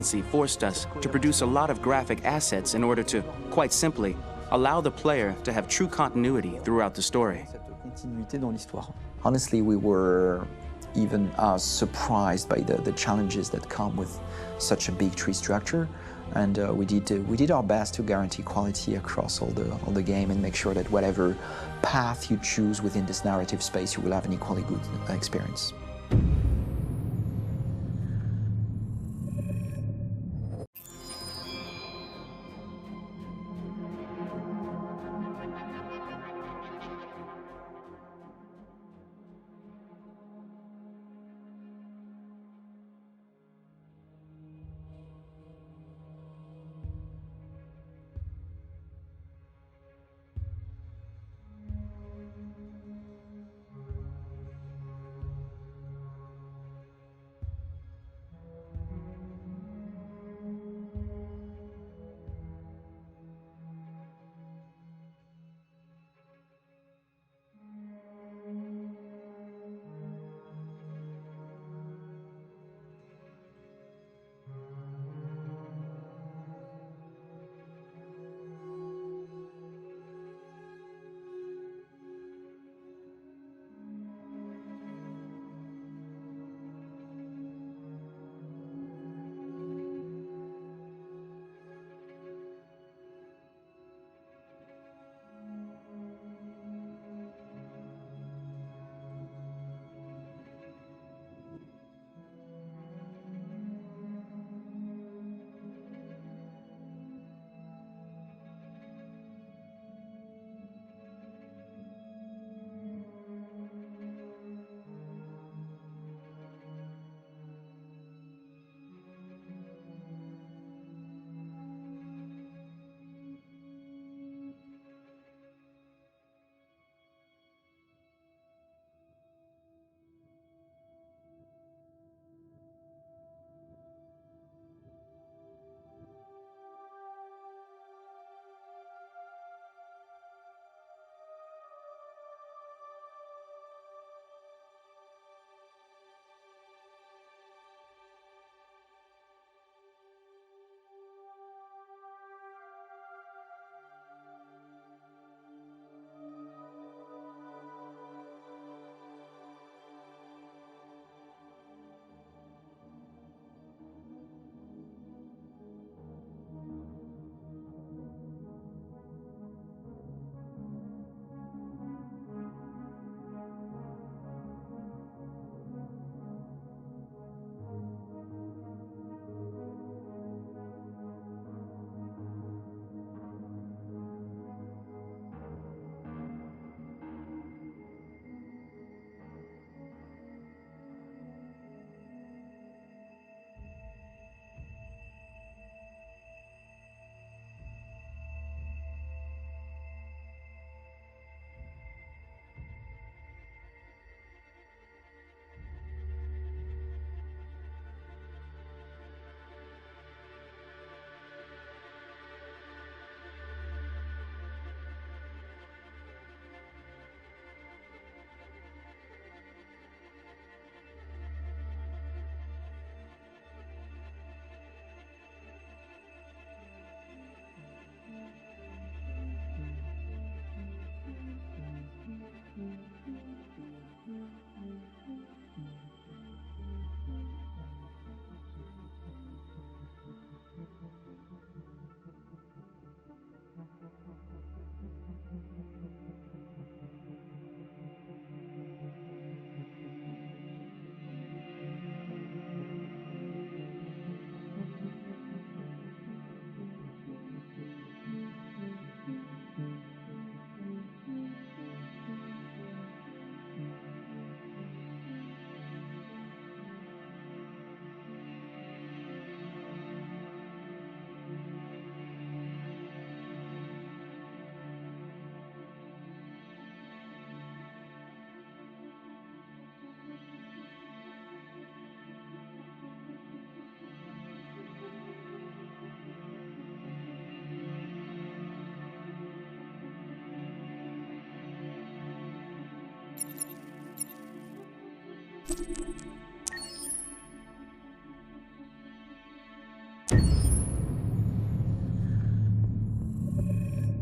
forced us to produce a lot of graphic assets in order to, quite simply, allow the player to have true continuity throughout the story. Honestly, we were even surprised by the challenges that come with such a big tree structure, and we did our best to guarantee quality across all the game and make sure that whatever path you choose within this narrative space, you will have an equally good experience.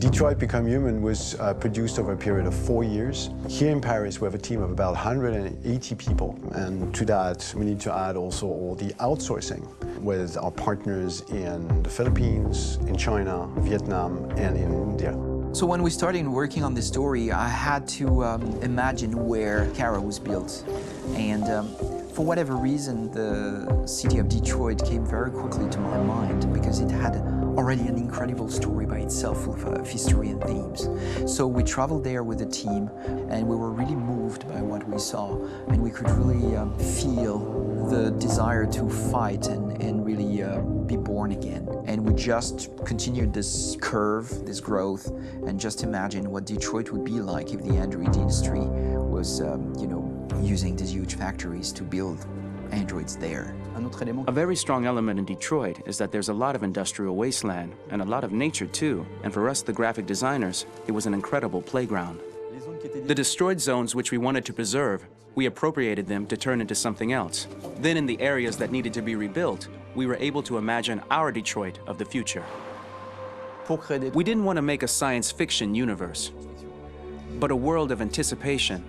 Detroit Become Human was produced over a period of 4 years. Here in Paris, we have a team of about 180 people, and to that, we need to add also all the outsourcing with our partners in the Philippines, in China, Vietnam, and in India. So when we started working on this story, I had to imagine where Kara was built. And for whatever reason, the city of Detroit came very quickly to my mind because it had already an incredible story by itself of history and themes. So we traveled there with the team, and we were really moved by what we saw, and we could really feel the desire to fight and really be born again. And we just continued this curve, this growth, and just imagine what Detroit would be like if the Android industry was, using these huge factories to build androids there. A very strong element in Detroit is that there's a lot of industrial wasteland and a lot of nature too, and for us, the graphic designers, it was an incredible playground. The destroyed zones which we wanted to preserve, we appropriated them to turn into something else. Then in the areas that needed to be rebuilt, we were able to imagine our Detroit of the future. We didn't want to make a science fiction universe, but a world of anticipation.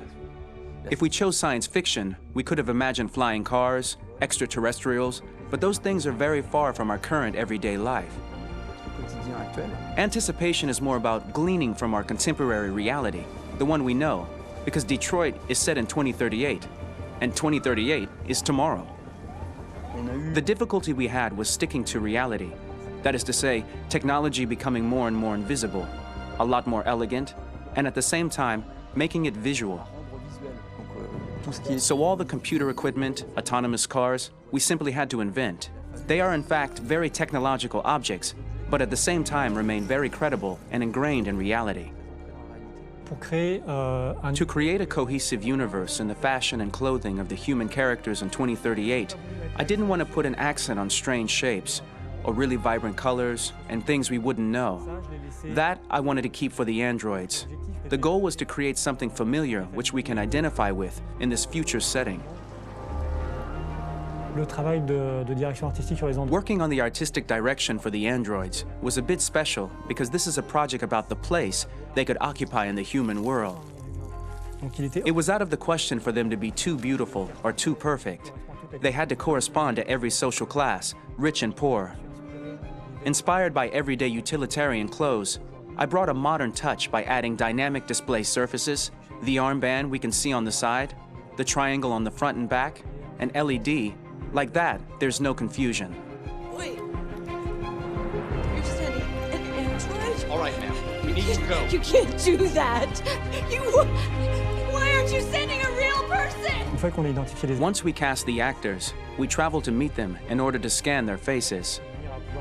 If we chose science fiction, we could have imagined flying cars, extraterrestrials, but those things are very far from our current everyday life. Anticipation is more about gleaning from our contemporary reality, the one we know, because Detroit is set in 2038, and 2038 is tomorrow. The difficulty we had was sticking to reality. That is to say, technology becoming more and more invisible, a lot more elegant, and at the same time, making it visual. So all the computer equipment, autonomous cars, we simply had to invent. They are in fact very technological objects, but at the same time remain very credible and ingrained in reality. To create a cohesive universe in the fashion and clothing of the human characters in 2038, I didn't want to put an accent on strange shapes, or really vibrant colors, and things we wouldn't know. That I wanted to keep for the androids. The goal was to create something familiar which we can identify with in this future setting. Working on the artistic direction for the androids was a bit special because this is a project about the place they could occupy in the human world. It was out of the question for them to be too beautiful or too perfect. They had to correspond to every social class, rich and poor. Inspired by everyday utilitarian clothes, I brought a modern touch by adding dynamic display surfaces, the armband we can see on the side, the triangle on the front and back, an LED. Like that, there's no confusion. Wait. You're sending an android? All right, ma'am. We need to go. You can't do that. Why aren't you sending a real person? Once we cast the actors, we travel to meet them in order to scan their faces.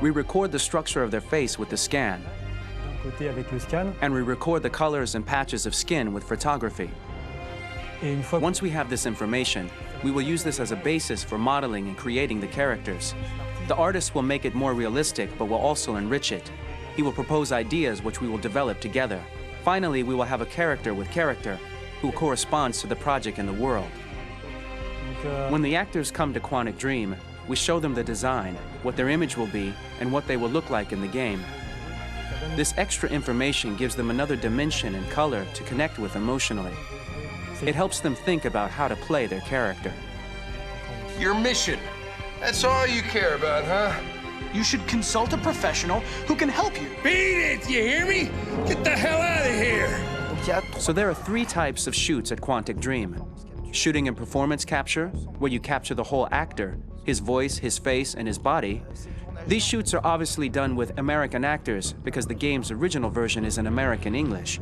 We record the structure of their face with the scan, and we record the colors and patches of skin with photography. Once we have this information, we will use this as a basis for modeling and creating the characters. The artist will make it more realistic, but will also enrich it. He will propose ideas which we will develop together. Finally, we will have a character with character who corresponds to the project and the world. When the actors come to Quantic Dream, we show them the design, what their image will be, and what they will look like in the game. This extra information gives them another dimension and color to connect with emotionally. It helps them think about how to play their character. Your mission. That's all you care about, huh? You should consult a professional who can help you. Beat it, you hear me? Get the hell out of here! So there are 3 types of shoots at Quantic Dream. Shooting and performance capture, where you capture the whole actor, his voice, his face, and his body. These shoots are obviously done with American actors because the game's original version is in American English.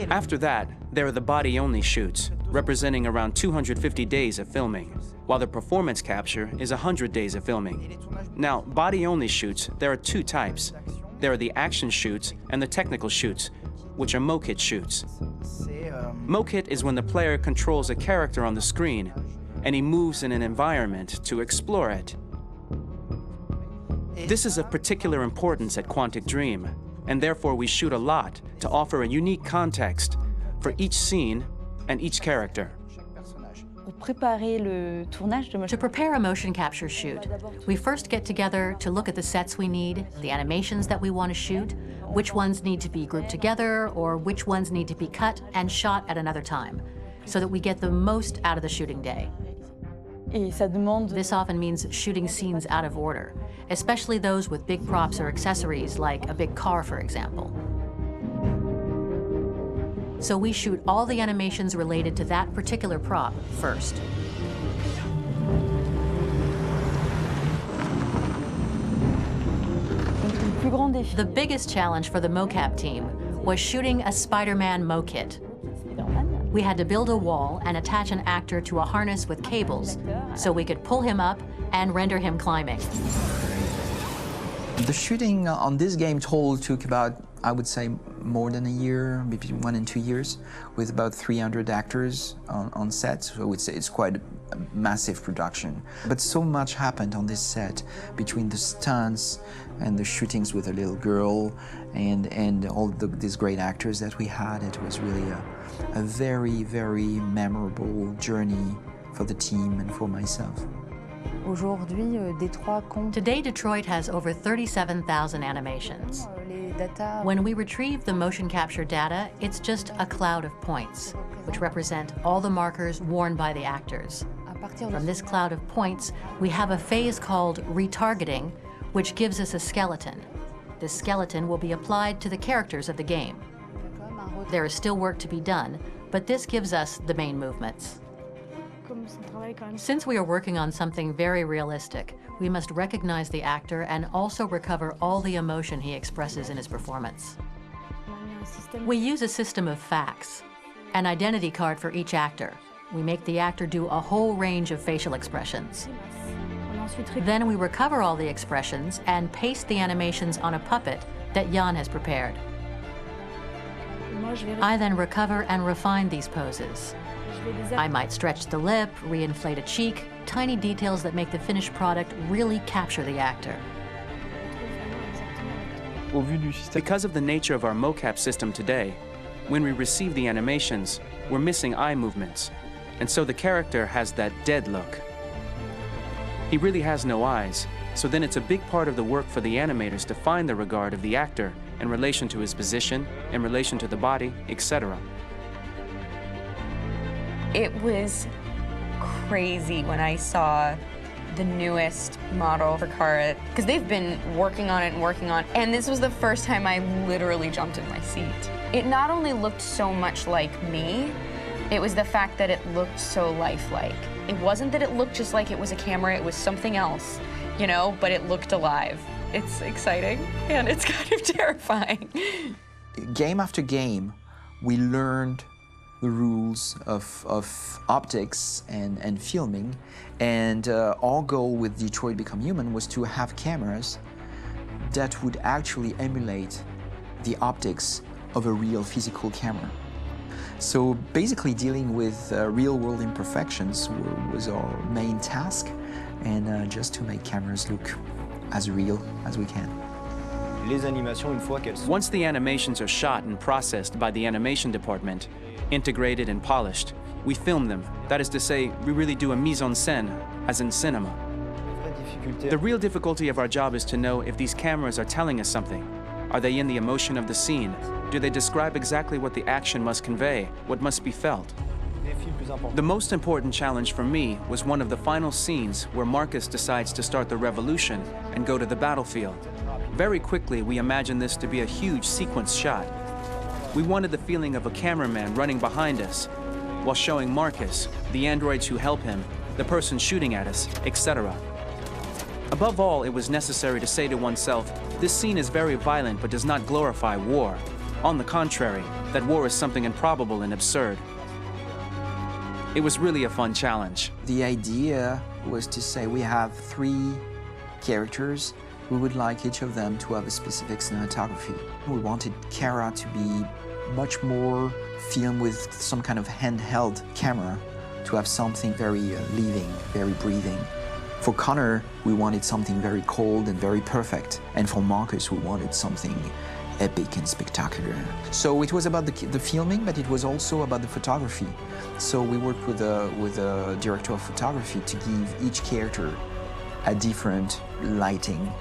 After that, there are the body-only shoots, representing around 250 days of filming, while the performance capture is 100 days of filming. Now, body-only shoots, there are 2 types. There are the action shoots and the technical shoots, which are mokit shoots. Mokit is when the player controls a character on the screen, and he moves in an environment to explore it. This is of particular importance at Quantic Dream, and therefore we shoot a lot to offer a unique context for each scene and each character. To prepare a motion capture shoot, we first get together to look at the sets we need, the animations that we want to shoot, which ones need to be grouped together, or which ones need to be cut and shot at another time, so that we get the most out of the shooting day. This often means shooting scenes out of order, especially those with big props or accessories, like a big car, for example. So we shoot all the animations related to that particular prop first. The biggest challenge for the mocap team was shooting a Spider-Man mo-kit. We had to build a wall and attach an actor to a harness with cables so we could pull him up and render him climbing. The shooting on this game total took about, I would say, more than a year, maybe 1 and 2 years, with about 300 actors on set. So I would say it's quite a massive production. But so much happened on this set between the stunts and the shootings with a little girl and all these great actors that we had. It was really a very, very memorable journey for the team and for myself. Today, Detroit has over 37,000 animations. When we retrieve the motion capture data, it's just a cloud of points, which represent all the markers worn by the actors. From this cloud of points, we have a phase called retargeting, which gives us a skeleton. This skeleton will be applied to the characters of the game. There is still work to be done, but this gives us the main movements. Since we are working on something very realistic, we must recognize the actor and also recover all the emotion he expresses in his performance. We use a system of facts, an identity card for each actor. We make the actor do a whole range of facial expressions. Then we recover all the expressions and paste the animations on a puppet that Jan has prepared. I then recover and refine these poses. I might stretch the lip, re-inflate a cheek, tiny details that make the finished product really capture the actor. Because of the nature of our mocap system today, when we receive the animations, we're missing eye movements, and so the character has that dead look. He really has no eyes, so then it's a big part of the work for the animators to find the regard of the actor in relation to his position, in relation to the body, etc. It was crazy when I saw the newest model for Kara, because they've been working on it and working on it, and this was the first time I literally jumped in my seat. It not only looked so much like me, it was the fact that it looked so lifelike. It wasn't that it looked just like it was a camera, it was something else, you know, but it looked alive. It's exciting, and it's kind of terrifying. Game after game, we learned the rules of optics and filming, and our goal with Detroit Become Human was to have cameras that would actually emulate the optics of a real physical camera. So basically dealing with real-world imperfections was our main task, and just to make cameras look as real as we can. Once the animations are shot and processed by the animation department, integrated and polished, we film them. That is to say, we really do a mise en scène, as in cinema. The real difficulty of our job is to know if these cameras are telling us something. Are they in the emotion of the scene? Do they describe exactly what the action must convey, what must be felt? The most important challenge for me was one of the final scenes where Marcus decides to start the revolution and go to the battlefield. Very quickly, we imagined this to be a huge sequence shot. We wanted the feeling of a cameraman running behind us while showing Marcus, the androids who help him, the person shooting at us, etc. Above all, it was necessary to say to oneself, this scene is very violent but does not glorify war. On the contrary, that war is something improbable and absurd. It was really a fun challenge. The idea was to say we have 3 characters. We would like each of them to have a specific cinematography. We wanted Kara to be much more filmed with some kind of handheld camera, to have something very living, very breathing. For Connor, we wanted something very cold and very perfect. And for Marcus, we wanted something epic and spectacular. So it was about the filming, but it was also about the photography. So we worked with a director of photography to give each character a different lighting